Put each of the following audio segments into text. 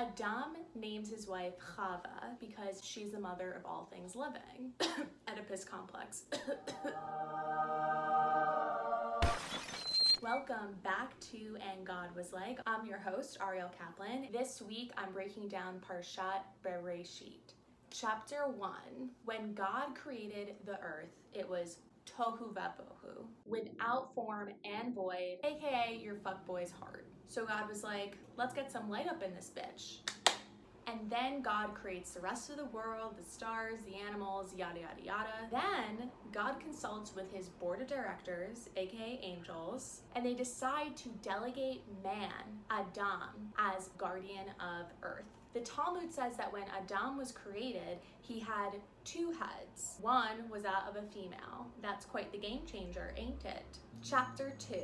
Adam names his wife Chava because she's the mother of all things living. Oedipus complex. Welcome back to And God Was Like. I'm your host, Arielle Kaplan. This week I'm breaking down Parashat Bereshit. Chapter 1. When God created the earth, it was tohu vabohu, without form and void, aka your fuckboy's heart. So God was like, let's get some light up in this bitch. And then God creates the rest of the world, the stars, the animals, yada yada yada. Then God consults with his board of directors, aka angels, and they decide to delegate man, Adam, as guardian of earth. The Talmud says that when Adam was created, he had two heads. One was that of a female. That's quite the game changer, ain't it? Chapter 2.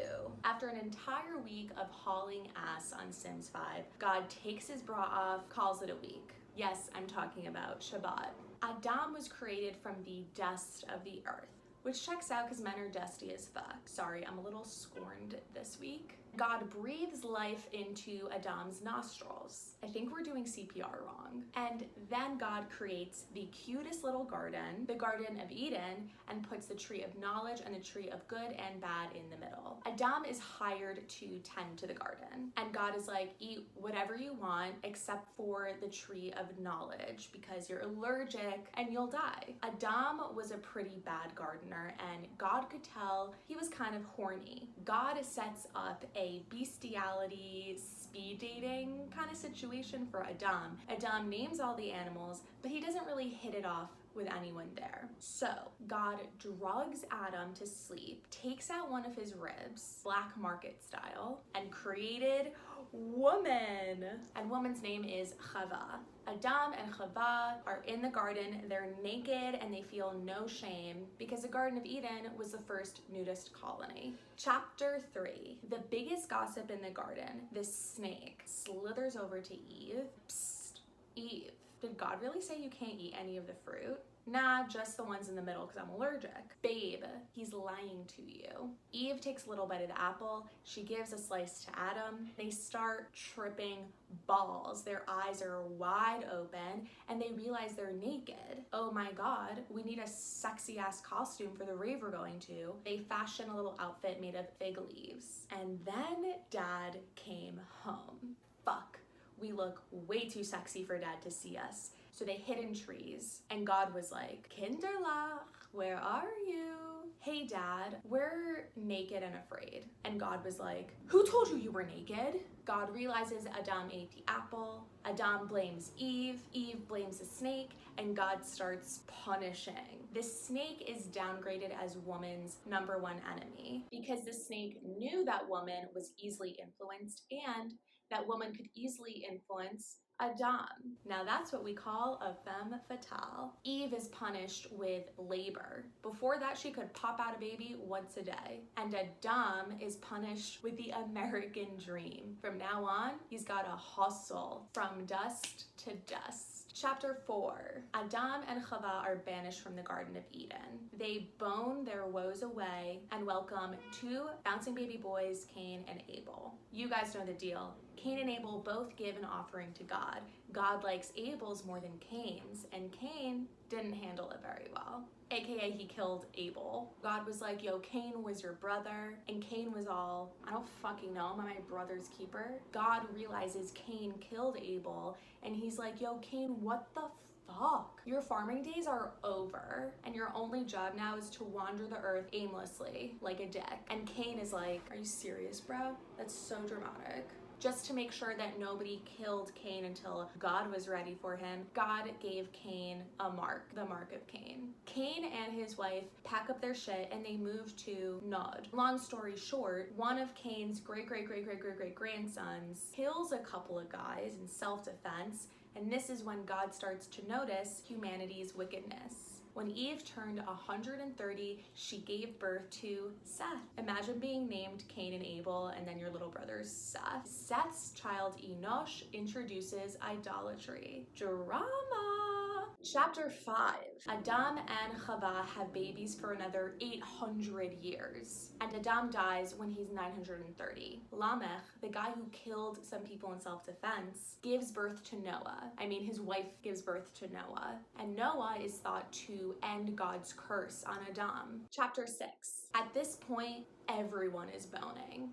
After an entire week of hauling ass on Sims 5, God takes his bra off, calls it a week. Yes, I'm talking about Shabbat. Adam was created from the dust of the earth, which checks out because men are dusty as fuck. Sorry, I'm a little scorned this week. God breathes life into Adam's nostrils. I think we're doing CPR wrong. And then God creates the cutest little garden, the Garden of Eden, and puts the tree of knowledge and the tree of good and bad in the middle. Adam is hired to tend to the garden. And God is like, eat whatever you want except for the tree of knowledge because you're allergic and you'll die. Adam was a pretty bad gardener and God could tell he was kind of horny. God sets up a bestiality, speed dating kind of situation for Adam. Adam names all the animals, but he doesn't really hit it off with anyone there. So God drugs Adam to sleep, takes out one of his ribs, black market style, and created woman. And woman's name is Chava. Adam and Chava are in the garden, they're naked and they feel no shame because the Garden of Eden was the first nudist colony. Chapter 3. The biggest gossip in the garden, this snake slithers over to Eve. Psst, Eve, did God really say you can't eat any of the fruit? Nah, just the ones in the middle because I'm allergic. Babe, he's lying to you. Eve takes a little bite of the apple. She gives a slice to Adam. They start tripping balls. Their eyes are wide open and they realize they're naked. Oh my God, we need a sexy ass costume for the rave we're going to. They fashion a little outfit made of fig leaves. And then Dad came home. Fuck. We look way too sexy for Dad to see us. So they hid in trees and God was like, Kinderlach, where are you? Hey Dad, we're naked and afraid. And God was like, who told you you were naked? God realizes Adam ate the apple. Adam blames Eve. Eve blames the snake and God starts punishing. The snake is downgraded as woman's #1 enemy because the snake knew that woman was easily influenced and that woman could easily influence Adam. Now that's what we call a femme fatale. Eve is punished with labor. Before that, she could pop out a baby once a day. And Adam is punished with the American dream. From now on, he's gotta hustle from dust to dust. Chapter 4. Adam and Chava are banished from the Garden of Eden. They bone their woes away and welcome two bouncing baby boys, Cain and Abel. You guys know the deal. Cain and Abel both give an offering to God. God likes Abel's more than Cain's, and Cain didn't handle it very well. AKA he killed Abel. God was like, yo, Cain was your brother, and Cain was all, I don't fucking know, am I my brother's keeper? God realizes Cain killed Abel, and he's like, yo, Cain, what the fuck? Your farming days are over, and your only job now is to wander the earth aimlessly, like a dick. And Cain is like, are you serious, bro? That's so dramatic. Just to make sure that nobody killed Cain until God was ready for him, God gave Cain a mark, the mark of Cain. Cain and his wife pack up their shit and they move to Nod. Long story short, one of Cain's great-great-great-great-great-great-grandsons kills a couple of guys in self-defense, and this is when God starts to notice humanity's wickedness. When Eve turned 130, she gave birth to Seth. Imagine being named Cain and Abel and then your little brother's Seth. Seth's child Enosh introduces idolatry. Drama! Chapter 5. Adam and Chava have babies for another 800 years. And Adam dies when he's 930. Lamech, the guy who killed some people in self-defense, gives birth to Noah. His wife gives birth to Noah. And Noah is thought to end God's curse on Adam. Chapter 6. At this point, everyone is boning.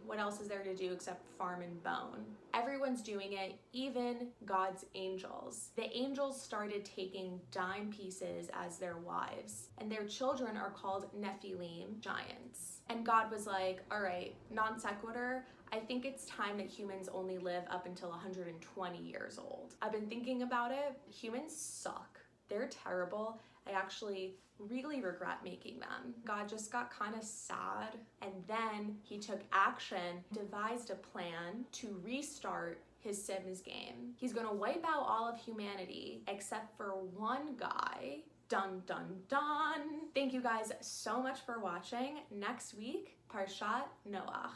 What else is there to do except farm and bone? Everyone's doing it, even God's angels. The angels started taking dime pieces as their wives, and their children are called Nephilim, giants. And God was like, all right, non sequitur, I think it's time that humans only live up until 120 years old. I've been thinking about it. Humans suck. They're terrible. I actually really regret making them. God just got kind of sad, and then he took action, devised a plan to restart his Sims game. He's gonna wipe out all of humanity except for one guy. Dun dun dun. Thank you guys so much for watching. Next week, Parashat Noach.